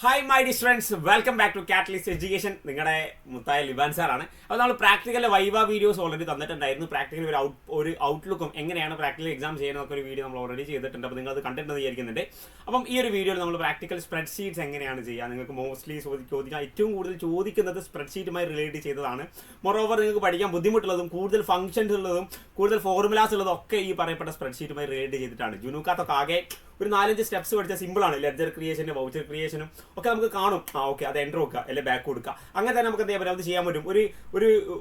Hi my dear friends, welcome back to catalyst education. നിങ്ങളുടെ മുത്തായ ലിബാൻ സാറാണ്. അപ്പോൾ നമ്മൾ പ്രാക്ടിക്കലിലെ വൈവ വീഡിയോസ് ഓൾറെഡി തന്നിട്ടുണ്ടായിരുന്നു. പ്രാക്ടിക്കൽ ഒരു ഔട്ട്ലുക്കും എങ്ങനെയാണ് പ്രാക്ടിക്കൽ എക്സാം ചെയ്യുന്നതൊക്കെ ഒരു വീഡിയോ നമ്മൾ ഓൾറെഡി ചെയ്തിട്ടുണ്ട്. അപ്പോൾ നിങ്ങൾ അത് കണ്ടിട്ടുണ്ടെന്ന് വിചാരിക്കുന്നുണ്ട്. അപ്പം ഈ ഒരു വീഡിയോയിൽ നമ്മൾ പ്രാക്ടിക്കൽ സ്പ്രെഡ്ഷീറ്റ്സ് എങ്ങനെയാണ് ചെയ്യുക, നിങ്ങൾക്ക് മോസ്റ്റ്ലി ചോദിക്കാൻ ഏറ്റവും കൂടുതൽ ചോദിക്കുന്നത് സ്പ്രെഡ്ഷീറ്റുമായി റിലേറ്റ് ചെയ്തതാണ്. മൊറോവർ നിങ്ങൾക്ക് പഠിക്കാൻ ബുദ്ധിമുട്ടുള്ളതും കൂടുതൽ ഫംഗ്ഷൻസ് ഉള്ളതും കൂടുതൽ ഫോർമുലാസ് ഉള്ളതും ഒക്കെ ഈ പറയപ്പെട്ട സ്പ്രെഡ്ഷീറ്റുമായി റിലേറ്റ് ചെയ്തിട്ടാണ്. ജുനൂക്കാത്തൊക്കെ ആകെ ഒരു 4-5 സ്റ്റെപ്സ് പഠിച്ചാൽ സിമ്പിളാണ്. ലെഡ്ജർ ക്രിയേഷനും വൗച്ചർ ക്രിയേഷനും ഒക്കെ നമുക്ക് കാണും. ഓക്കെ, അത് എൻ്റർ വെക്കുക, അല്ലെങ്കിൽ ബാക്ക് കൊടുക്കുക. അങ്ങനെ തന്നെ നമുക്ക് എന്ത് ചെയ്യാൻ പറ്റും, അത് ചെയ്യാൻ പറ്റും.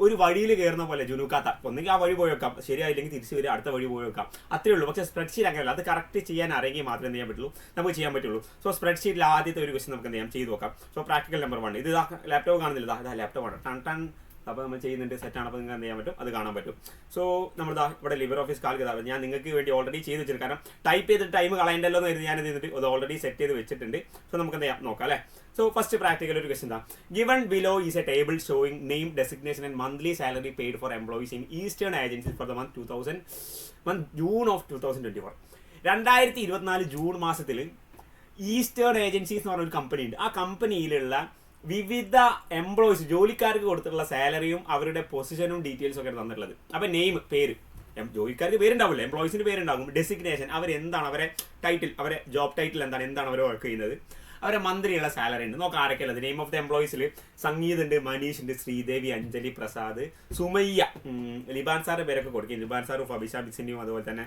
ഒരു വഴിയിൽ കയറുന്ന പോലെ ജുനൂക്കാത്ത ഒന്നെങ്കിൽ ആ വഴി പോയി വെക്കാം, ശരിയായില്ലെങ്കിൽ തിരിച്ച് വരിക, അടുത്ത വഴി പോയി വെക്കാം, അത്രേ ഉള്ളൂ. പക്ഷേ സ്പ്രെഡ്ഷീറ്റ് അങ്ങനെയല്ല, അത് കറക്റ്റ് ചെയ്യാൻ അറിയെങ്കിൽ മാത്രമേ എന്ത് ചെയ്യാൻ പറ്റുള്ളൂ, നമുക്ക് ചെയ്യാൻ പറ്റുള്ളൂ. സോ സ്പ്രെഡ്ഷീറ്റിൽ ആദ്യത്തെ ഒരു ക്വസ്റ്റൻ നമുക്ക് എന്ത് ചെയ്യാം, ചെയ്ത് നോക്കാം. സോ പ്രാക്ടിക്കൽ നമ്പർ 1, ഇത് ലാപ്ടോപ്പ് കാണുന്നില്ല, ഇതാ ലാപ്ടോപ്പാണ്. ടൺ അപ്പോൾ നമ്മൾ ചെയ്യുന്നുണ്ട്, സെറ്റാണ്. അപ്പോൾ നിങ്ങൾക്ക് എന്ത് ചെയ്യാൻ പറ്റും, അത് കാണാൻ പറ്റും. സോ നമ്മളിതാ ഇവിടെ ലിബർ ഓഫീസ് കാൽക്ക് ഞാൻ നിങ്ങൾക്ക് വേണ്ടി ഓൾറെഡി ചെയ്ത് വെച്ചിട്ടുണ്ട്. കാരണം ടൈപ്പ് ചെയ്തിട്ട് ടൈം കളയണ്ടല്ലോ എന്ന് കരുതി ഞാൻ ചെയ്തിട്ട് അത് ഓൾറെഡി സെറ്റ് ചെയ്ത് വെച്ചിട്ടുണ്ട്. സോ നമുക്ക് എന്ത് ചെയ്യാം നോക്കാം അല്ലേ. സോ ഫസ്റ്റ് പ്രാക്ടിക്കൽ ഒരു ക്വസ്റ്റൻ എന്താ, given below is A table showing name, designation and monthly salary paid for employees in eastern agencies for the month June of 2024. 2024 June മാസത്തിൽ ഈസ്റ്റേൺ ഏജൻസീസ് എന്ന് പറഞ്ഞൊരു കമ്പനി ഉണ്ട്. ആ കമ്പനിയിലുള്ള വിവിധ എംപ്ലോയീസ്, ജോലിക്കാർക്ക് കൊടുത്തിട്ടുള്ള സാലറിയും അവരുടെ പൊസിഷനും ഡീറ്റെയിൽസും ഒക്കെ തന്നിട്ടുള്ളത്. അപ്പം നെയിം, പേര്, ജോലിക്കാർക്ക് പേരുണ്ടാവില്ല, എംപ്ലോയീസിന് പേരുണ്ടാകും. ഡെസിഗ്നേഷൻ, അവരെന്താണ്, അവരെ ടൈറ്റിൽ, അവരെ ജോബ് ടൈറ്റിൽ എന്താണ് അവർ വർക്ക് ചെയ്യുന്നത്, അവരെ മന്ത്രിയുള്ള സാലറി ഉണ്ട്. നോക്കാം ആരൊക്കെയുള്ളത്. നെയിം ഓഫ് ദ എംപ്ലോയീസിൽ സംഗീത് ഉണ്ട്, മനീഷ് ഉണ്ട്, ശ്രീദേവി, അഞ്ജലി പ്രസാദ്, സുമയ്യ, ലിബാൻ സാറ് പേരൊക്കെ കൊടുക്കും. ലിബാൻ സാറും ഫബിഷ ബിക്സിൻ്റെയും അതുപോലെ തന്നെ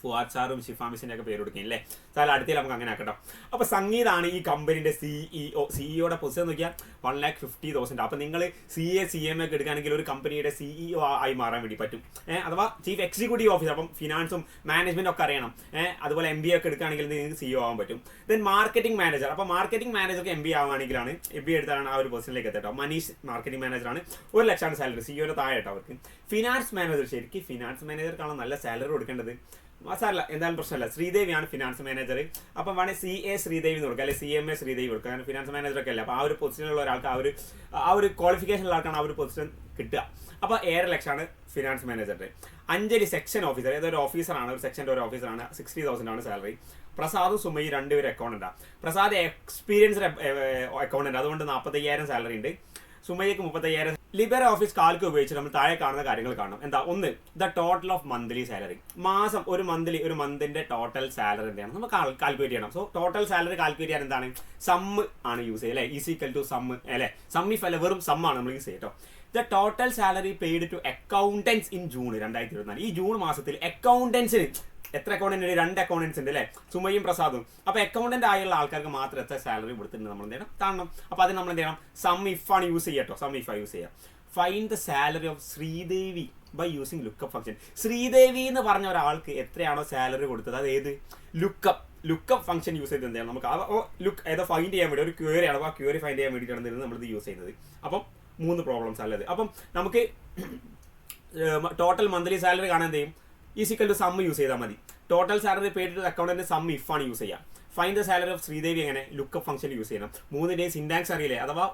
ഫുവാദ് സാറും ഷിഫാമിസിൻ്റെ ഒക്കെ പേര് കൊടുക്കും അല്ലേ. സാർ അടുത്തേൽ നമുക്ക് അങ്ങനെ ആക്കട്ടോ. അപ്പോൾ സംഗീതാണ് ഈ കമ്പനീൻ്റെ സിഇഒയുടെ പൊസിഷൻ നോക്കിയാൽ 1,50,000. അപ്പോൾ നിങ്ങൾ CA ഒക്കെ എടുക്കുകയാണെങ്കിൽ ഒരു കമ്പനിയുടെ CEO ആയി മാറാൻ വേണ്ടി പറ്റും. അഥവാ ചീഫ് എക്സിക്യൂട്ടീവ് ഓഫീസർ. അപ്പം ഫിനാൻസും മാനേജ്മെൻറ്റും ഒക്കെ അറിയണം. അതുപോലെ MBA ഒക്കെ എടുക്കുകയാണെങ്കിൽ നിങ്ങൾക്ക് CEO ആവാൻ പറ്റും. Then marketing manager. അപ്പോൾ മാർക്കറ്റിംഗ് മാനേജർക്ക് MBA ആവുകയാണെങ്കിലാണ് MBA എടുത്താലാണ് ആ ഒരു പൊസിഷനിലേക്ക് എത്തട്ടോ. മനീഷ് മാർക്കറ്റിംഗ് മാനേജറാണ്, 1 ലക്ഷമാണ് സാലറി, CEO താഴെ കേട്ടോ അവർക്ക്. ഫിനാൻസ് മാനേജർ, ശരിക്കും ഫിനാൻസ് മാനേജർക്കാണ് നല്ല സാലറി കൊടുക്കേണ്ടത്. സാറല്ല, എന്തായാലും പ്രശ്നമല്ല. ശ്രീദേവിയാണ് ഫിനാൻസ് മാനേജർ. അപ്പം വേണേൽ CA ശ്രീദേവി എന്ന് കൊടുക്കുക, അല്ലെങ്കിൽ CMA ശ്രീദേവി കൊടുക്കുക. കാരണം ഫിനാൻസ് മാനേജറൊക്കെ അല്ല. അപ്പോൾ ആ ഒരു പൊസിഷനുള്ള ഒരാൾക്ക് ആ ഒരു ക്വാളിഫിക്കേഷൻ ഉള്ള ആൾക്കാണ് ആ ഒരു പൊസിഷൻ കിട്ടുക. അപ്പോൾ 7 ലക്ഷമാണ് ഫിനാൻസ് മാനേജറുടെ. അഞ്ജലി സെക്ഷൻ ഓഫീസർ, ഏതൊരു ഓഫീസറാണ്, ഒരു സെക്ഷൻ്റെ ഒരു ഓഫീസറാണ്, 60,000 ആണ് സാലറി. പ്രസാദും സുമയി 2 പേരും അക്കൗണ്ടൻ്റാണ്. പ്രസാദ് എക്സ്പീരിയൻസ്ഡ് അക്കൗണ്ടൻ്റ്, അതുകൊണ്ട് 45,000 സാലറി ഉണ്ട്. സുമയ്യക്ക് 35,000. ലിബർ ഓഫീസ് കാൽക്ക് ഉപയോഗിച്ച് നമ്മൾ താഴെ കാണുന്ന കാര്യങ്ങൾ കാണണം. എന്താ, ഒന്ന്, the total of monthly salary. മാസം ഒരു മന്തിന്റെ ടോട്ടൽ സാലറി എന്താണ് നമുക്ക് കാൽക്കുലേറ്റ് ചെയ്യണം. സോ ടോട്ടൽ സാലറി കാൽക്കുലേറ്റ് ചെയ്യാൻ എന്താണ്, സമ്മ് ആണ് യൂസ് ചെയ്യുക അല്ലേ. ഈസിക്കൽ ടു സമ്മ് അല്ലേ. സമ്മിഫ് അല്ല, വെറും സമ്മാണ് നമ്മൾ യൂസ് ചെയ്യുക കേട്ടോ. The total salary paid to accountants in June 2024. ഈ ജൂൺ മാസത്തിൽ അക്കൗണ്ടൻസിന് എത്ര അക്കൗണ്ടന്റ് ഉണ്ട്, 2 അക്കൗണ്ടൻസ് ഉണ്ട് അല്ലേ, സുമയും പ്രസാദും. അപ്പോൾ അക്കൗണ്ടന്റ് ആയുള്ള ആൾക്കാർക്ക് മാത്രം എത്ര സാലറി കൊടുത്തിട്ടുണ്ട് നമ്മൾ എന്ത് ചെയ്യണം, കാണണം. അപ്പോൾ അതിന് നമ്മൾ എന്ത് ചെയ്യണം, സം ഇഫ് ആണ് യൂസ് ചെയ്യുക കേട്ടോ. സം ഇഫ് യൂസ് ചെയ്യുക. Find the salary of Sreedevi by using lookup function. Sreedevi എന്ന് പറഞ്ഞ ഒരാൾക്ക് എത്രയാണോ സാലറി കൊടുത്തത്, അത് ഏത് ലുക്കപ്പ് ഫംഗ്ഷൻ യൂസ് ചെയ്ത് എന്ത് ചെയ്യണം, നമുക്ക് ഏതോ ഫൈൻഡ് ചെയ്യാൻ വേണ്ടി ഒരു ക്വയറി ആണ്. ആ ക്വയറി ഫൈൻഡ് ചെയ്യാൻ വേണ്ടിയിട്ടാണ് നമ്മളിത് യൂസ് ചെയ്യുന്നത്. അപ്പം 3 പ്രോബ്ലംസ് അല്ലത്. അപ്പം നമുക്ക് ടോട്ടൽ മന്ത്ലി സാലറി കാണാൻ എന്ത് ചെയ്യും, ഈസിക്കൽ ടു സം യൂസ് ചെയ്താൽ മതി. Total salary paid to accountant sum if ആണ് യൂസ് ചെയ്യുക. Find the salary of Sreedevi എങ്ങനെ, ലുക്കപ്പ് ഫംഗ്ഷൻ യൂസ് ചെയ്യണം. 3ന്റെയും സിൻടാക്സ് അറിയില്ലേ, അഥവാ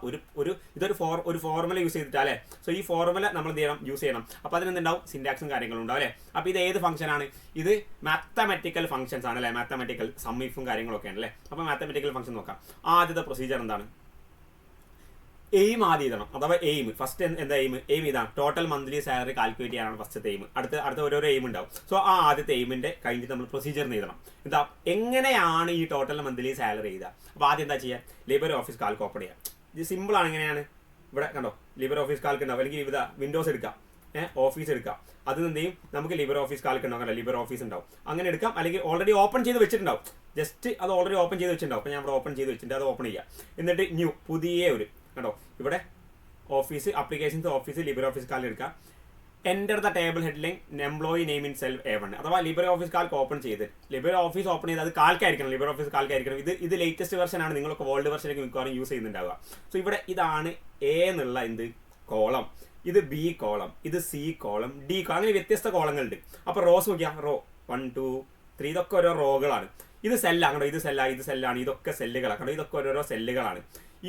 ഇതൊരു ഫോർമുല യൂസ് ചെയ്തിട്ടല്ലേ. സോ ഈ ഫോർമുല നമ്മൾ എന്ത് ചെയ്യണം, യൂസ് ചെയ്യണം. അപ്പോൾ അതിനെന്തുണ്ടാവും, സിൻടാക്സും കാര്യങ്ങളും ഉണ്ടാവും അല്ലേ. അപ്പോൾ ഇത് ഏത് ഫംഗ്ഷനാണ്, ഇത് മാത്തമെറ്റിക്കൽ ഫംഗ്ഷൻസ് ആണ് അല്ലേ. മാത്തമെറ്റിക്കൽ സം ഇഫും കാര്യങ്ങളൊക്കെ ആണല്ലേ. അപ്പോൾ മാത്തമെറ്റിക്കൽ ഫംഗ്ഷൻ നോക്കാം. ആദ്യത്തെ പ്രൊസീജിയർ എന്താണ്, എയിം ആദ്യം എഴുതണം. അഥവാ എയിം ഫസ്റ്റ് എന്താ എയിം ഇതാണ്, ടോട്ടൽ മന്ത്ലി സാലറി കാൽക്കുലേറ്റ് ചെയ്യാനാണ് ഫസ്റ്റത്തെ എയിം. അടുത്ത ഓരോരോ എയിം ഉണ്ടാവും. സോ ആ ആദ്യത്തെ എയിമിന്റെ കഴിഞ്ഞിട്ട് നമ്മൾ പ്രൊസീജിയർ എഴുതണം. എന്താ, എങ്ങനെയാണ് ഈ ടോട്ടൽ മന്ത്ലി സാലറി എഴുതുക. അപ്പോൾ ആദ്യം എന്താ ചെയ്യുക, ലിബർ ഓഫീസ് കാൽക്ക് ഓപ്പൺ ചെയ്യാം. ഇത് സിമ്പിളാണ്. എങ്ങനെയാണ്, ഇവിടെ കണ്ടോ ലിബർ ഓഫീസ് കാൽക്ക് ഉണ്ടാവും, അല്ലെങ്കിൽ വിവിധ വിൻഡോസ് എടുക്കാം, ഓഫീസ് എടുക്കാം. അത് എന്ത് ചെയ്യും, നമുക്ക് ലിബർ ഓഫീസ് കാൽക്ക് ഉണ്ടാവും, ലിബർ ഓഫീസ് ഉണ്ടാവും, അങ്ങനെ എടുക്കാം. അല്ലെങ്കിൽ ഓൾറെഡി ഓപ്പൺ ചെയ്ത് വെച്ചിട്ടുണ്ടാവും, ജസ്റ്റ് അത് ഓൾറെഡി ഓപ്പൺ ചെയ്ത് വെച്ചിട്ടുണ്ടാവും. അപ്പോൾ ഞാൻ ഇവിടെ ഓപ്പൺ ചെയ്ത് വെച്ചിട്ടുണ്ട്, അത് ഓപ്പൺ ചെയ്യാം. എന്നിട്ട് ന്യൂ പുതിയ ഒരു കണ്ടോ, ഇവിടെ office applications office Libre office Calc എടുക്കുക. Enter the table headline employee name in self A1. അഥവാ ലിബർ ഓഫീസ് കാൽക്ക് ഓപ്പൺ ചെയ്ത് ലിബർ ഓഫീസ് ഓപ്പൺ ചെയ്ത് അത് കാൽക്കായിരിക്കണം, ലിബർ ഓഫീസ് കാൽക്കായിരിക്കണം. ഇത് ലേറ്റസ്റ്റ് വെർഷൻ ആണ്, നിങ്ങളൊക്കെ ഓൾഡ് വെർഷനൊക്കെ മിക്കവാറും യൂസ് ചെയ്യുന്നുണ്ടാവുക. സോ ഇവിടെ ഇതാണ് A എന്നുള്ള കോളം, ഇത് B കോളം, ഇത് C കോളം, D കോളം, അങ്ങനെ വ്യത്യസ്ത കോളങ്ങളുണ്ട്. അപ്പോൾ റോസ് നോക്കിയാൽ റോ 1 2 3 ഇതൊക്കെ ഓരോ റോകളാണ്. ഇത് സെല്ലാണ് കണ്ടോ, ഇത് സെല്ലാണ്, ഇതൊക്കെ സെല്ലുകളാണ് കണ്ടോ, ഇതൊക്കെ ഓരോരോ സെല്ലുകളാണ്.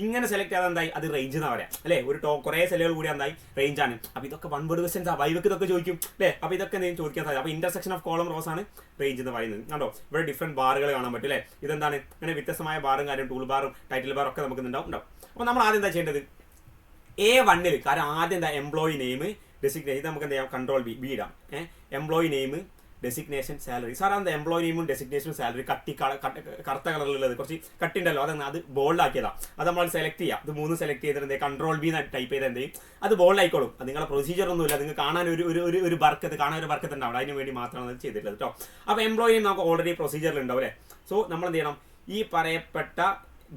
ഇങ്ങനെ സെലക്ട് ചെയ്താൽ എന്തായി, അത് റേഞ്ച് എന്ന് പറയാം അല്ലേ. ഒരു കുറേ സെല്ലുകൾ കൂടി എന്തായി റേഞ്ചാണ്. അപ്പോൾ ഇതൊക്കെ വൺ വേർഡ് ക്വസ്റ്റ്യൻസ് വൈവക്ക് ഇതൊക്കെ ചോദിക്കും അല്ലേ. അപ്പോൾ ഇതൊക്കെ എന്തെങ്കിലും ചോദിക്കാൻ സാധിക്കും. അപ്പോൾ ഇന്റർസെക്ഷൻ ഓഫ് കോളം റോസ് ആണ് റേഞ്ച് എന്ന് പറയുന്നത് കണ്ടോ. ഇവിടെ ഡിഫറെന്റ് ബാറുകൾ കാണാൻ പറ്റും അല്ലേ. ഇതെന്താണ്, ഇങ്ങനെ വ്യത്യസ്തമായ ബാറും കാര്യം, ടൂൾ ബാറും ടൈറ്റിൽ ബാറും ഒക്കെ നമുക്ക് ഉണ്ടാവും. അപ്പോൾ നമ്മൾ ആദ്യം എന്താ ചെയ്യേണ്ടത്, A1 കാരണം ആദ്യം എന്താ എംപ്ലോയി നെയിം ഡെസിഗ്നേഷൻ, ഇത് നമുക്ക് എന്താ ചെയ്യാം, കൺട്രോൾ ബി ഇടാം. Employee name designation salary. Sir എന്താ എംപ്ലോയി നെയിമും ഡെസിഗ്നേഷനും സാലറി കറുത്ത കളറിലുള്ളത് കുറച്ച് കട്ടിണ്ടല്ലോ, അത് ബോൾഡ് ആക്കിയതാണ്. അത് നമ്മൾ സെലക്ട് ചെയ്യാം. ഇത് 3 സെലക്ട് ചെയ്തിട്ട് കൺട്രോൾ ബി ടൈപ്പ് ചെയ്ത് എന്ത് ചെയ്യും, അത് ബോൾഡ് ആയിക്കോളും. അത് നിങ്ങളുടെ പ്രൊസീജിയർ ഒന്നുമില്ല, നിങ്ങൾക്ക് കാണാൻ ഒരു ബർക്കത്ത് ഉണ്ടാവും, അതിന് വേണ്ടി മാത്രമാണ് അത് ചെയ്തിട്ടുള്ളത് കേട്ടോ. അപ്പോൾ എംപ്ലോയി നെയിം നമുക്ക് ഓൾറെഡി പ്രൊസീജിയറിൽ ഉണ്ടാവും അല്ലേ. സോ നമ്മൾ എന്ത് ചെയ്യണം, ഈ പറയപ്പെട്ട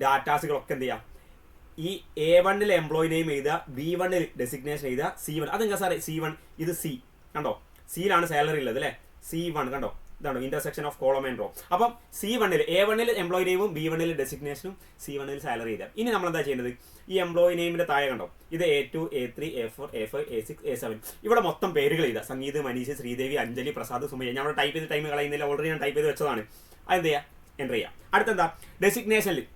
ഡാറ്റാസുകളൊക്കെ എന്ത് ചെയ്യാം, ഈ A1 എംപ്ലോയി നെയിം എഴുതുക, B1 ഡെസിഗ്നേഷൻ എഴുതുക, C1 അതെന്താ സാറേ C1, ഇത് C കണ്ടോ, സിയിലാണ് സാലറി ഉള്ളത് അല്ലേ. C1 കണ്ടോ, ഇതാണോ intersection of column and row. അപ്പം A1 എംപ്ലോയി നെയിമും B1 ഡെസിഗ്നേഷനും C1 സാലറി ചെയ്താൽ. ഇനി നമ്മൾ എന്താ ചെയ്യുന്നത്, ഈ എംപ്ലോയി നെയിമിന്റെ താഴെ കണ്ടോ, ഇത് A2 A3 A4 A5 A6 A7 ഇവിടെ മൊത്തം പേരുകൾ ചെയ്താൽ, സംഗീത്, മനീഷ്, ശ്രീദേവി, അഞ്ജലി, പ്രസാദ്, സുമയ്യ. ഞാൻ അവിടെ ടൈപ്പ് ചെയ്ത് ടൈം കളയുന്നില്ല, ഓൾറെഡി ഞാൻ ടൈപ്പ് ചെയ്ത് വെച്ചതാണ്. അതെന്ത് ചെയ്യുക, എൻ്റർ ചെയ്യുക. അടുത്തെന്താ ഡെസിഗ്നേഷനിൽ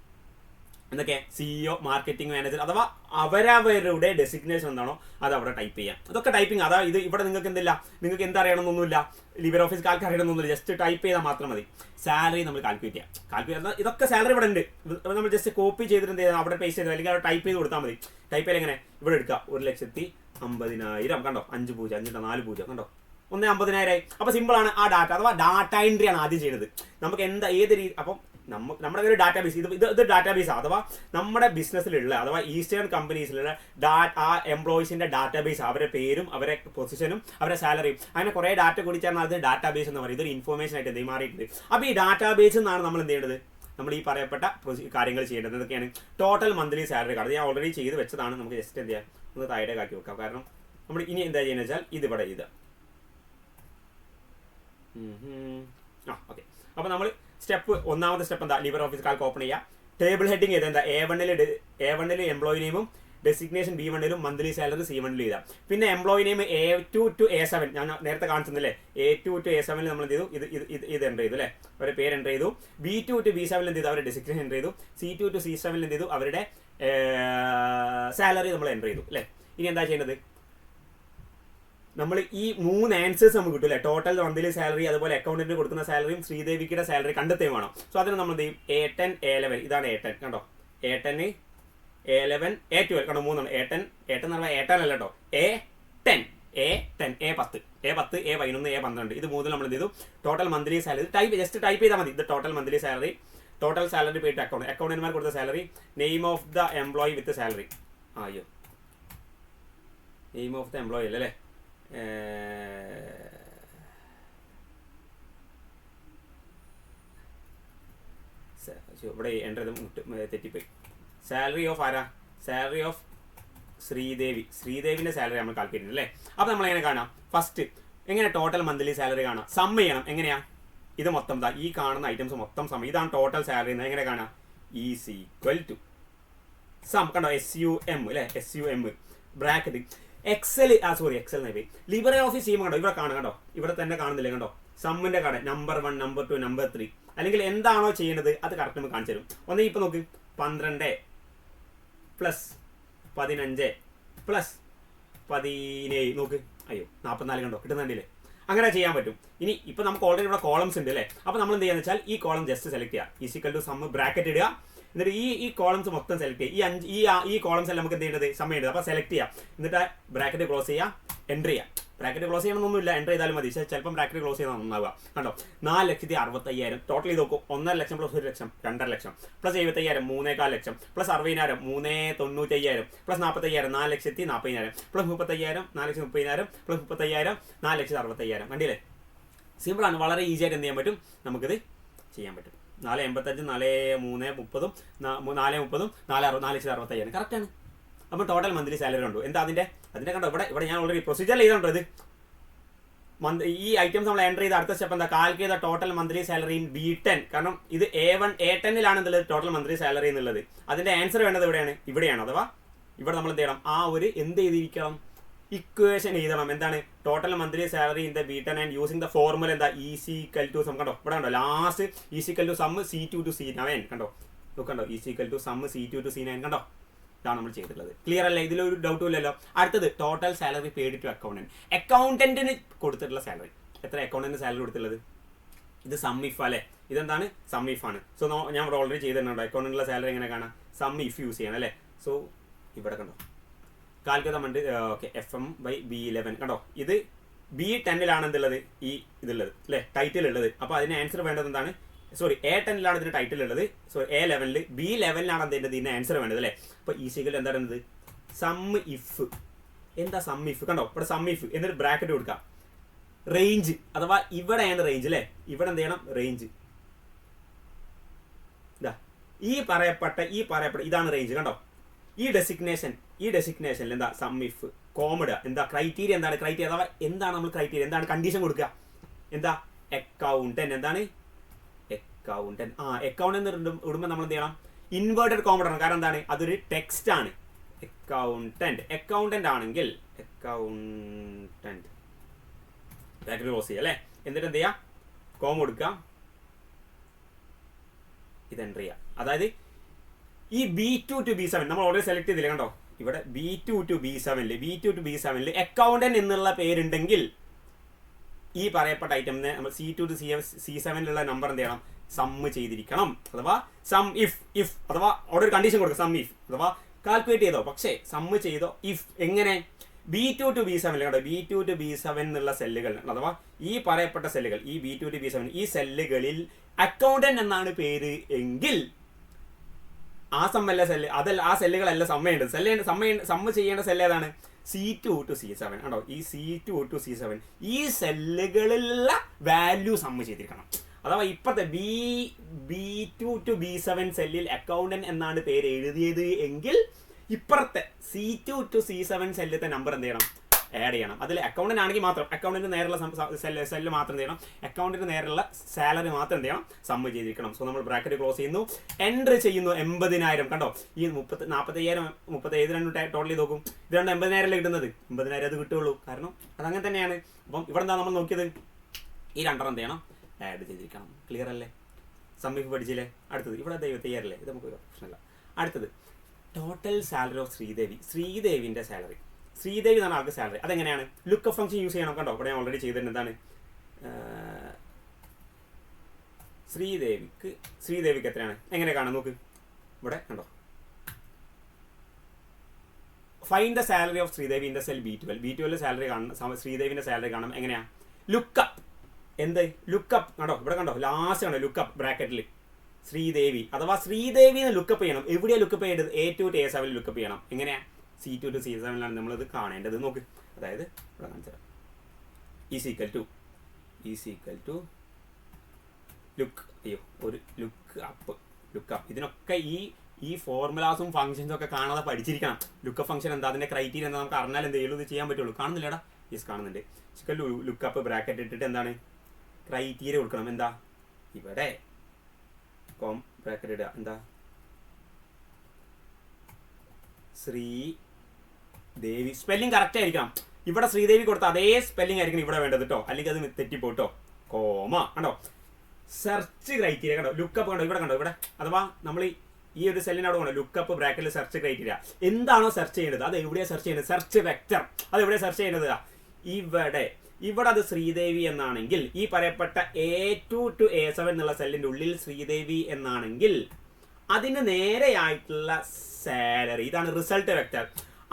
എന്തൊക്കെ, CEO, മാർക്കറ്റിംഗ് മാനേജർ, അഥവാ അവരവരുടെ ഡെസിഗ്നേഷൻ എന്താണോ അത് അവിടെ ടൈപ്പ് ചെയ്യാം. അതൊക്കെ ടൈപ്പിംഗ്. അതായത് ഇത് ഇവിടെ നിങ്ങൾക്ക് എന്തില്ല, നിങ്ങൾക്ക് എന്തറിയണമെന്നൊന്നുമില്ല, ലിബർ ഓഫീസ് കാൽക്ക് അറിയണമെന്നൊന്നുമില്ല, ജസ്റ്റ് ടൈപ്പ് ചെയ്താൽ മാത്രം മതി. സാലറി നമ്മൾ കാൽക്കുലേറ്റ് ചെയ്യാം. കാൽക്കുലേറ്റ് ഇതൊക്കെ സാലറി ഇവിടെ ഉണ്ട്, നമ്മൾ ജസ്റ്റ് കോപ്പി ചെയ്തിട്ട് എന്ത് ചെയ്താൽ അവിടെ പേസ്റ്റ് ചെയ്ത് അല്ലെങ്കിൽ അവിടെ ടൈപ്പ് ചെയ്ത് കൊടുത്താൽ മതി. ടൈപ്പ് ചെയ്ത് എങ്ങനെ, ഇവിടെ എടുക്കുക 1,50,000 കണ്ടോ, 5 പൂജ്യം 5 4 പൂജ്യം കണ്ടോ, 1,50,000. അപ്പോൾ സിമ്പിളാണ് ആ ഡാറ്റ, അഥവാ ഡാറ്റ എൻട്രി ആണ് ആദ്യം ചെയ്യുന്നത്. നമുക്ക് എന്താ ഏത് രീതി, അപ്പം നമ്മുടെ ഒരു ഡാറ്റാബേസ്, ഇത് ഡാറ്റാബേസാണ്, അഥവാ നമ്മുടെ ബിസിനസ്സിലുള്ള അഥവാ ഈസ്റ്റേൺ കമ്പനീസിലുള്ള ആ എംപ്ലോയീസിന്റെ ഡാറ്റാബേസ്, അവരുടെ പേരും അവരുടെ പൊസിഷനും അവരുടെ സാലറിയും അങ്ങനെ കുറേ ഡാറ്റ കൂടി ചേർന്നാൽ അത് ഡാറ്റാബേസ് എന്ന് പറയും. ഇതൊരു ഇൻഫോർമേഷൻ ആയിട്ട് എന്ത് മാറിയിട്ടുണ്ട്. അപ്പോൾ ഈ ഡാറ്റാബേസിൽ നിന്നാണ് നമ്മൾ എന്ത് ചെയ്യേണ്ടത്, നമ്മൾ ഈ പറയപ്പെട്ട കാര്യങ്ങൾ ചെയ്യേണ്ടത്. എന്തൊക്കെയാണ്, ടോട്ടൽ മന്ത്ലി സാലറി കാർഡ് ഞാൻ ഓൾറെഡി ചെയ്ത് വെച്ചതാണ്. നമുക്ക് ജസ്റ്റ് എന്ത് ചെയ്യാം, ഒന്ന് താഴെ ആക്കി വെക്കാം. കാരണം നമ്മൾ ഇനി എന്താ ചെയ്യുന്നത് വെച്ചാൽ ഇതിവിടെ ഇത് ഓക്കെ. അപ്പോൾ നമ്മൾ ഒന്നാമത്തെ സ്റ്റെപ്പ് എന്താ, ലിബർ ഓഫീസ് കാൽക്ക് ഓപ്പൺ ചെയ്യുക. ടേബിൾ ഹെഡിങ് ചെയ്ത് എന്താ, A1 എംപ്ലോയി നെയിമും designation B1 monthly salary C1 ചെയ്താൽ. പിന്നെ employee name A2 to A7 ഞാൻ നേരത്തെ കാണിച്ചില്ലേ, A2 to A7 നമ്മൾ എന്ത് ചെയ്തു, ഇത് എൻ്റർ ചെയ്തു അല്ലേ, അവരുടെ പേര് എൻ്റർ ചെയ്തു. B2 to B7 എന്ത് ചെയ്തു, അവരുടെ ഡെസിഗ്നേഷൻ എൻ്റർ ചെയ്തു. C2 to C7 എന്ത് ചെയ്തു, അവരുടെ സാലറി നമ്മൾ എൻ്റർ ചെയ്തു അല്ലേ. ഇനി എന്താ ചെയ്യേണ്ടത്, നമ്മൾ ഈ 3 ആൻസേഴ്സ് നമുക്ക് കിട്ടും അല്ലേ, ടോട്ടൽ മന്ത്ലി സാലറി, അതുപോലെ അക്കൗണ്ടന്റിന് കൊടുക്കുന്ന സാലറിയും ശ്രീദേവിയുടെ സാലറി കണ്ടെത്തുകയും വേണം. സോ അതിന് നമ്മൾ എന്ത് ചെയ്യും, A10 A11 ഇതാണ് A10 കണ്ടോ, A10 A11 A12 കണ്ടോ, 3 A10 എന്ന് പറഞ്ഞാൽ A10 അല്ല കേട്ടോ, A10 A10 A10 A11 A12 ഇത് 3 നമ്മൾ എന്ത് ചെയ്തു, total monthly salary just type ചെയ്താൽ മതി. ഇത് total monthly salary, total salary paid അക്കൗണ്ടന്റുമാർ കൊടുത്ത salary, name of the employee with salary. അയ്യോ നെയിം ഓഫ് ദ എംപ്ലോയി അല്ലേ, ഇവിടെ എൻ്റർ ചെയ്ത് തെറ്റിപ്പോയി. സാലറി ഓഫ് ആരാ, സാലറി ഓഫ് ശ്രീദേവിന്റെ സാലറി നമ്മൾ കാൽക്കുലേറ്റ് അല്ലേ. അപ്പോൾ നമ്മൾ എങ്ങനെ കാണാം, ഫസ്റ്റ് എങ്ങനെ ടോട്ടൽ മന്ത്ലി സാലറി കാണാം, സം ചെയ്യണം. എങ്ങനെയാ, ഇത് മൊത്തം ഈ കാണുന്ന ഐറ്റംസ് മൊത്തം സം, ഇതാണ് ടോട്ടൽ സാലറി. എങ്ങനെ കാണാം, ഈസ് ഈക്വൽ ടു സം കണ്ടോ, SUM അല്ലേ, SUM bracket Excel Excel Libre office ചെയ്യുമ്പോൾ കണ്ടോ, ഇവിടെ കാണാം കണ്ടോ, ഇവിടെ തന്നെ കാണുന്നില്ലേ കണ്ടോ, സമ്മിന്റെ കട നമ്പർ 1 നമ്പർ 2 നമ്പർ 3 അല്ലെങ്കിൽ എന്താണോ ചെയ്യേണ്ടത് അത് കറക്റ്റ് നമുക്ക് കാണിച്ചു തരും. ഒന്ന് ഇപ്പൊ നോക്ക്, 12 + 15 + 17 നോക്ക്, അയ്യോ 44 കണ്ടോ കിട്ടുന്നുണ്ടല്ലേ, അങ്ങനെ ചെയ്യാൻ പറ്റും. ഇനി ഇപ്പൊ നമുക്ക് ഓൾറെഡി ഇവിടെ കോളംസ് ഉണ്ട് അല്ലേ. അപ്പോൾ നമ്മൾ എന്ത് ചെയ്യാന്ന് വെച്ചാൽ ഈ കോളം ജസ്റ്റ് സെലക്ട് ചെയ്യുക, ഈസിക്കൽ ടു സം ബ്രാക്കറ്റ് ഇടുക. എന്നിട്ട് ഈ കോളംസ് മൊത്തം സെലക്ട് ചെയ്യുക. ഈ കോളംസ് എല്ലാം നമുക്ക് എന്ത് ചെയ്യേണ്ടത്, സമയം ചെയ്യേണ്ടത്. അപ്പോൾ സെലക്ട് ചെയ്യാം, എന്നിട്ട് ബ്രാക്കറ്റ് ക്ലോസ് ചെയ്യുക, എൻ്റർ ചെയ്യുക. ബ്രാക്കറ്റ് ക്ലോസ് ചെയ്യണമെന്നൊന്നുമില്ല, എൻ്റർ ചെയ്താലും മതി. പക്ഷേ ചിലപ്പം ബ്രാക്കറ്റ് ക്ലോസ് ചെയ്യുന്ന നന്നാവുക. കണ്ടോ, 4,65,000 ടോട്ടൽ ചെയ്ത് നോക്കും. 1.5 ലക്ഷം + 1 ലക്ഷം 2.5 ലക്ഷം + 70,000 3.4 ലക്ഷം + 60,000 3,95,000 + 40,000 4,40,000 + 35,000 4,30,000 + 35,000 4,60,000. കണ്ടില്ലേ, സിമ്പിളാണ്, വളരെ ഈസി ആയിട്ട് എന്ത് ചെയ്യാൻ പറ്റും, നമുക്കിത് ചെയ്യാൻ പറ്റും. 4,85 4,3 30 4,30 4,60,000 കറക്റ്റാണ്. അപ്പോൾ ടോട്ടൽ മന്ത്ലി സാലറി ഉണ്ടോ എന്താ അതിൻ്റെ കണ്ടോ, ഇവിടെ ഞാൻ ഓൾറെഡി പ്രൊസീജിയർ ചെയ്തോണ്ടോ. ഇത് ഈ ഐറ്റംസ് നമ്മൾ എൻ്റർ ചെയ്ത അടുത്ത സ്റ്റെപ്പ് എന്താ, കാൽക്കുലേറ്റ് ചെയ്ത total monthly salary in B10. കാരണം ഇത് A10 എന്നുള്ളത് ടോട്ടൽ മന്ത്ലി സാലറി എന്നുള്ളത്. അതിൻ്റെ ആൻസർ വേണ്ടത് ഇവിടെയാണ്. അഥവാ ഇവിടെ നമ്മൾ എന്ത് ചെയ്യണം, ആ ഒരു എന്ത് ചെയ്തിരിക്കണം, ഇക്വേഷൻ എഴുതണം. എന്താണ് total monthly salary in the B10 and using the formula എന്താ ഈസിക്കൽ ടു സം. കണ്ടോ ഇവിടെ കണ്ടോ last is equal to sum C2 to C9 കണ്ടോ നോക്കണ്ടോ is equal to sum C2 to C9 കണ്ടോ ഇതാണ് നമ്മൾ ചെയ്തിട്ടുള്ളത്. ക്ലിയർ അല്ലേ? ഇതിലൊരു ഡൗട്ടും ഇല്ലല്ലോ. അടുത്തത് total salary paid to accountant. അക്കൗണ്ടന്റിന് കൊടുത്തിട്ടുള്ള സാലറി എത്ര അക്കൗണ്ടന്റ് സാലറി കൊടുത്തിട്ടുള്ളത്? ഇത് സം ഇഫ് അല്ലേ? ഇതെന്താണ് സം ഇഫ് ആണ്. സോ ഞാൻ ഇവിടെ ഓൾറെഡി ചെയ്തിട്ടുണ്ടോ അക്കൗണ്ടന്റിലെ സാലറി എങ്ങനെ കാണാം? സം ഇഫ് യൂസ് ചെയ്യണം അല്ലേ? സോ ഇവിടെ കണ്ടോ കാൽക്കുലേറ്റ് ഓക്കെ FM/B11 കണ്ടോ ഇത് B10 എന്തുള്ളത് ഈ ഇതുള്ളത് അല്ലേ ടൈറ്റിൽ ഉള്ളത്. അപ്പോൾ അതിന് ആൻസർ വേണ്ടത് എന്താണ്? സോറി A10 ഇതിന് ടൈറ്റിൽ ഉള്ളത്. സോറി A11 B11 അതിൻ്റെ ഇതിന് ആൻസർ വേണ്ടത് അല്ലേ? അപ്പോൾ ഈസിക്കൽ എന്താ പറയുന്നത് സം ഇഫ്. എന്താ സം ഇഫ്? കണ്ടോ ഇവിടെ സം ഇഫ് എന്നിട്ട് ബ്രാക്കറ്റ് കൊടുക്കാം. റേഞ്ച് അഥവാ ഇവിടെയാണ് റേഞ്ച് അല്ലേ? ഇവിടെ എന്ത് ചെയ്യണം? റേഞ്ച് ഇതാ ഈ പറയപ്പെട്ട ഇതാണ് റേഞ്ച് കണ്ടോ. ഈ ഡെസിഗ്നേഷനിൽ എന്താ സം ഇഫ് കോമഡ് എന്താ ക്രൈറ്റീരിയ എന്താണ്? ക്രൈറ്റീരിയ അഥവാ എന്താണ് നമ്മൾ ക്രൈറ്റീരിയ എന്താണ് കണ്ടീഷൻ കൊടുക്കുക? എന്താ അക്കൗണ്ടന്റ്. എന്താണ് അക്കൗണ്ടന്റ്? അക്കൗണ്ടന്റ് ഇടുമ്പോൾ നമ്മൾ എന്ത് ചെയ്യണം? ഇൻവേർട്ടഡ് കോമഡ് ആണ്. കാരണം എന്താണ് അതൊരു ടെക്സ്റ്റ് ആണ്. അക്കൗണ്ടന്റ് ആണെങ്കിൽ അക്കൗണ്ടന്റ് ബ്രാക്കറ്റ് ക്ലോസ് ചെയ്യുക അല്ലേ? എന്നിട്ട് എന്ത് ചെയ്യുക? കോമ കൊടുക്കുക. ഇത് എൻ്റർ ചെയ്യുക. അതായത് ഈ B2 to B7 നമ്മൾ ഓൾറെഡി സെലക്ട് ചെയ്തില്ല കണ്ടോ ഇവിടെ B2 to B7 അക്കൗണ്ടന്റ് എന്നുള്ള പേരുണ്ടെങ്കിൽ ഈ പറയപ്പെട്ട ഐറ്റമിനെ നമ്മൾ C2 to C7 നമ്പർ എന്ത് ചെയ്യണം? സമ്മ് ചെയ്തിരിക്കണം. അഥവാ സം ഇഫ് അഥവാ അവിടെ ഒരു കണ്ടീഷൻ കൊടുക്കുക സം ഇഫ് അഥവാ കാൽക്കുലേറ്റ് ചെയ്തോ പക്ഷേ സമ്മ് ചെയ്തോ ഇഫ് എങ്ങനെ B2 to B7 കണ്ടോ B2 to B7 എന്നുള്ള സെല്ലുകൾ അഥവാ ഈ പറയപ്പെട്ട സെല്ലുകൾ ഈ B2 to B7 ഈ സെല്ലുകളിൽ അക്കൗണ്ടന്റ് എന്നാണ് പേര് എങ്കിൽ ആ സമ്മല്ല സെല്ല് അതല്ല ആ സെല്ലുകളല്ല സമ്മ ചെയ്യേണ്ട സെല്ല് ഏതാണ്? C2 to C7 കണ്ടോ ഈ C2 to C7 ഈ സെല്ലുകളിലുള്ള വാല്യൂ സമ്മ് ചെയ്തിരിക്കണം. അഥവാ ഇപ്പോഴത്തെ B2 to B7 സെല്ലിൽ അക്കൗണ്ടന്റ് എന്നാണ് പേര് എഴുതിയത് എങ്കിൽ ഇപ്പുറത്തെ C2 to C7 സെല്ലിലത്തെ നമ്പർ എന്ത് ചെയ്യണം? ആഡ് ചെയ്യണം. അതിൽ അക്കൗണ്ടന്റ് ആണെങ്കിൽ മാത്രം അക്കൗണ്ടിന് നേരെയുള്ള സെല്ല് മാത്രം എന്ത് ചെയ്യണം? അക്കൗണ്ടിന് നേരെയുള്ള സാലറി മാത്രം എന്ത് ചെയ്യണം? സമ്മ് ചെയ്തിരിക്കണം. സോ നമ്മൾ ബ്രാക്കറ്റ് ക്ലോസ് ചെയ്യുന്നു. എൻട്രി ചെയ്യുന്നു 80,000 കണ്ടോ ഈ 45,000 37 ടോട്ടൽ ചെയ്ത് നോക്കും. ഇത് 80,000 കിട്ടുന്നത് 80,000 അത് കിട്ടുള്ളൂ. കാരണം അതങ്ങനെ തന്നെയാണ്. അപ്പം ഇവിടെ എന്താ നമ്മൾ നോക്കിയത്? ഈ രണ്ടെണ്ണം എന്ത് ചെയ്യണം? ആഡ് ചെയ്തിരിക്കണം. ക്ലിയർ അല്ലേ? സമ്മിഫ് പഠിച്ചില്ലേ? അടുത്തത് ഇവിടെ 75,000 ഇത് നമുക്ക് പ്രശ്നമില്ല. അടുത്തത് ടോട്ടൽ സാലറി ഓഫ് ശ്രീദേവിൻ്റെ സാലറി. ശ്രീദേവി എന്നാണ് ആൾക്ക് സാലറി. അതെങ്ങനെയാണ്? ലുക്കപ്പ് ഫംഗ്ഷൻ യൂസ് ചെയ്യണം. കണ്ടോ ഇവിടെ ഞാൻ ഓൾറെഡി ചെയ്തിട്ടുണ്ട്. എന്താണ് ശ്രീദേവിക്ക് എത്രയാണ്? എങ്ങനെ കാണാം നോക്ക് ഇവിടെ കണ്ടോ find the salary of Sreedevi in the cell B12 salary കാണണം. ശ്രീദേവിൻ്റെ സാലറി കാണണം. എങ്ങനെയാണ്? ലുക്കപ്പ് ലുക്കപ്പ് കണ്ടോ ഇവിടെ കണ്ടോ ലാസ്റ്റ് കണ്ടോ ലുക്കപ്പ് ബ്രാക്കറ്റിൽ ശ്രീദേവി അഥവാ ശ്രീദേവിനെ ലുക്കപ്പ് ചെയ്യണം. എവിടെയാണ് ലുക്കപ്പ് ചെയ്യേണ്ടത്? A2 to A7 ലുക്കപ്പ് ചെയ്യണം. എങ്ങനെയാണ്? C2 to C7 നമ്മളിത് കാണേണ്ടത്. നോക്ക് അതായത് ഇവിടെ കാണിച്ചാൽ ഈസിക്കൽ ടു ഒരു ലുക്ക് അപ്പ് ഇതിനൊക്കെ ഈ ഫോർമുലാസും ഫംഗ്ഷൻസും ഒക്കെ കാണാതെ പഠിച്ചിരിക്കണം. ലുക്കപ്പ് ഫംഗ്ഷൻ എന്താ അതിൻ്റെ ക്രൈറ്റീരിയ എന്താ നമുക്ക് അറിഞ്ഞാൽ എന്ത് ചെയ്യുള്ളൂ ഇത് ചെയ്യാൻ പറ്റുള്ളൂ. കാണുന്നില്ലടാ? യെസ് കാണുന്നുണ്ട്. ലുക്കപ്പ് ബ്രാക്കറ്റ് ഇട്ടിട്ട് എന്താണ് ക്രൈറ്റീരിയ കൊടുക്കണം. എന്താ ഇവിടെ ബ്രാക്കറ്റ് ഇടുക. എന്താ ശ്രീദേവി സ്പെല്ലിംഗ് കറക്റ്റ് ആയിരിക്കണം. ഇവിടെ ശ്രീദേവി കൊടുത്ത അതേ സ്പെല്ലിംഗ് ആയിരിക്കണം ഇവിടെ വേണ്ടത് കേട്ടോ. അല്ലെങ്കിൽ അത് തെറ്റിപ്പോട്ടോ. കോമ കണ്ടോ സെർച്ച് ക്രൈറ്റീരിയ കണ്ടോ ലുക്കപ്പ് കണ്ടോ ഇവിടെ കണ്ടോ ഇവിടെ അഥവാ നമ്മൾ ഈ ഒരു സെല്ലിനോട് കണ്ടോ ലുക്കപ്പ് ബ്രാക്കറ്റിൽ സെർച്ച് ക്രൈറ്റീരിയ എന്താണോ സെർച്ച് ചെയ്യേണ്ടത് അത് എവിടെയാണ് സെർച്ച് ചെയ്യുന്നത്? സെർച്ച് വെക്റ്റർ അത് എവിടെയാണ് സെർച്ച് ചെയ്യുന്നത്? ഇവിടെ അത് ശ്രീദേവി എന്നാണെങ്കിൽ ഈ പറയപ്പെട്ട A2 to A7 എന്നുള്ള സെല്ലിൻ്റെ ഉള്ളിൽ ശ്രീദേവി എന്നാണെങ്കിൽ അതിന് നേരെയായിട്ടുള്ള സാലറി ഇതാണ് റിസൾട്ട് വെക്റ്റർ.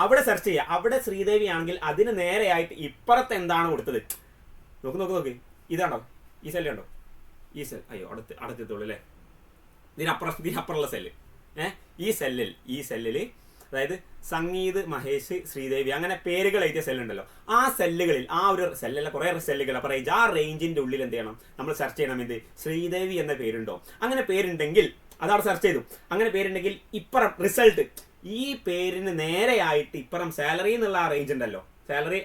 അവിടെ സെർച്ച് ചെയ്യുക. അവിടെ ശ്രീദേവി ആണെങ്കിൽ അതിന് നേരെയായിട്ട് ഇപ്പുറത്ത് എന്താണ് കൊടുത്തത്? നോക്ക് ഇതാണോ ഈ സെല്ല് കണ്ടോ? ഈ സെൽ അയ്യോ അടുത്തെത്തുള്ളൂ അല്ലേ? ഇതിനപ്പുറമുള്ള സെല്ല് ഈ സെല്ലിൽ അതായത് സംഗീത് മഹേഷ് ശ്രീദേവി അങ്ങനെ പേരുകൾ എഴുതിയ സെല്ലുണ്ടല്ലോ ആ സെല്ലുകളിൽ ആ ഒരു സെല്ലല്ല കുറേ സെല്ലുകൾ അപ്പോൾ ആ റേഞ്ചിൻ്റെ ഉള്ളിൽ എന്ത് ചെയ്യണം? നമ്മൾ സെർച്ച് ചെയ്യണം. എന്ത് ശ്രീദേവി എന്ന പേരുണ്ടോ? അങ്ങനെ പേരുണ്ടെങ്കിൽ അതവിടെ സെർച്ച് ചെയ്തു. അങ്ങനെ പേരുണ്ടെങ്കിൽ ഇപ്പുറം റിസൾട്ട് ഈ പേരിന് നേരെയായിട്ട് ഇപ്പുറം സാലറി എന്നുള്ള ആ റേഞ്ച് ഉണ്ടല്ലോ സാലറി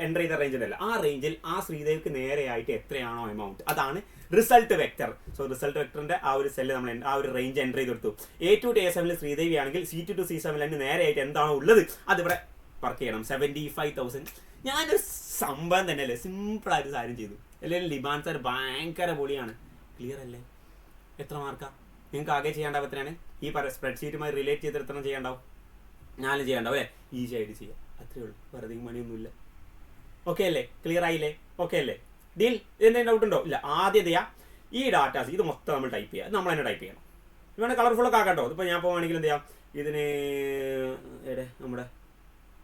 എൻ്റർ ചെയ്ത റേഞ്ച് ഉണ്ടല്ലോ ആ റേഞ്ചിൽ ആ ശ്രീദേവിക്ക് നേരെയായിട്ട് എത്രയാണോ എമൗണ്ട് അതാണ് റിസൾട്ട് വെക്റ്റർ. സോ റിസൾട്ട് വെക്ടറിന്റെ ആ ഒരു സെല്ല് നമ്മൾ ആ ഒരു റേഞ്ച് എൻ്റർ ചെയ്ത് കൊടുത്തു. A2 to A7 ശ്രീദേവി ആണെങ്കിൽ C2 to C7 നേരെയായിട്ട് എന്താണോ ഉള്ളത് അതിവിടെ വർക്ക് ചെയ്യണം. 75,000. ഞാനൊരു സംഭവം തന്നെയല്ലേ, സിമ്പിളായിട്ട് കാര്യം ചെയ്തു. അല്ലെങ്കിൽ ലിബാൻ സാർ ഭയങ്കര പൊളിയാണ്. ക്ലിയർ അല്ലേ? എത്ര മാർക്കാണ് നിങ്ങൾക്ക് ആകെ ചെയ്യേണ്ടാവും? എത്രയാണ് ഈ സ്പ്രെഡ്ഷീറ്റുമായി റിലേറ്റ് ചെയ്ത് എത്ര ചെയ്യേണ്ടാവും? 4 ചെയ്യേണ്ടാവും അല്ലേ? ഈസി ആയിട്ട് ചെയ്യാം, അത്രേ ഉള്ളൂ. വെറുതെ മണിയൊന്നുമില്ല. ഓക്കെ അല്ലേ? ക്ലിയർ ആയില്ലേ? ഓക്കെ അല്ലേ? ഡീൽ? എന്തെങ്കിലും ഡൗട്ട് ഉണ്ടോ? ഇല്ല. ആദ്യം ചെയ്യാം ഈ ഡാറ്റാസ് ഇത് മൊത്തം നമ്മൾ ടൈപ്പ് ചെയ്യുക. നമ്മൾ തന്നെ ടൈപ്പ് ചെയ്യണം. വേണമെങ്കിൽ കളർഫുള്ളൊക്കെ ആക്കാട്ടോ. ഇതിപ്പോൾ ഞാൻ പോകുകയാണെങ്കിൽ എന്ത് ചെയ്യാം, ഇതിന് നമ്മുടെ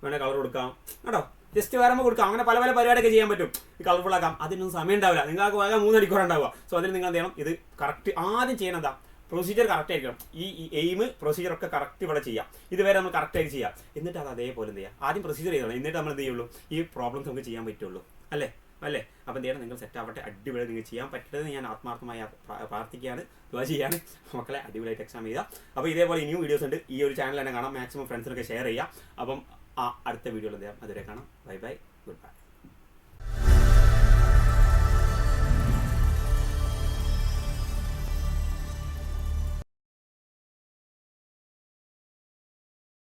വേണേൽ കളർ കൊടുക്കാം കേട്ടോ. ജസ്റ്റ് വേറെ കൊടുക്കാം. അങ്ങനെ പല പല പരിപാടിയൊക്കെ ചെയ്യാൻ പറ്റും. ഈ കളർഫുൾ ആക്കാം. അതിനൊന്നും സമയം ഉണ്ടാവില്ല. നിങ്ങൾക്ക് വേഗം 3 മണിക്കൂർ ഉണ്ടാവുക. സോ അതിൽ നിങ്ങൾ എന്ത് ചെയ്യണം, ഇത് കറക്റ്റ് ആദ്യം ചെയ്യണം. എന്താ പ്രൊസീജിയർ കറക്റ്റ് ആയിരിക്കണം. ഈ എയിം പ്രൊസീജിയർ ഒക്കെ കറക്റ്റ് ഇവിടെ ചെയ്യാം. ഇതുവരെ നമ്മൾ കറക്റ്റായിട്ട് ചെയ്യാം. എന്നിട്ട് അത് അതേപോലെ എന്ത് ചെയ്യാം, ആദ്യം പ്രൊസീജിയർ ചെയ്യണം. എന്നിട്ട് നമ്മൾ എന്ത് ചെയ്യുള്ളൂ, ഈ പ്രോബ്ലംസ് നമുക്ക് ചെയ്യാൻ പറ്റുള്ളൂ. അല്ലേ? അപ്പോൾ എന്ത് ചെയ്യണം, നിങ്ങൾ സെറ്റ് ആവട്ടെ. അടിപൊളി നിങ്ങൾ ചെയ്യാൻ പറ്റുന്നത് ഞാൻ ആത്മാർത്ഥമായി പ്രാർത്ഥിക്കുകയാണ്, ദുആ ചെയ്യാണ്. മക്കളെ അടിപൊളിയായിട്ട് എക്സാം ചെയ്യുക. അപ്പോൾ ഇതേപോലെ ഇനിയും വീഡിയോസ് ഉണ്ട്. ഈ ഒരു ചാനൽ തന്നെ കാണാം. മാക്സിമം ഫ്രണ്ട്സിനൊക്കെ ഷെയർ ചെയ്യുക. അപ്പം അടുത്ത വീഡിയോയിൽ എന്ത് ചെയ്യാം, അതുവരെ കാണാം. Bye bye, good bye.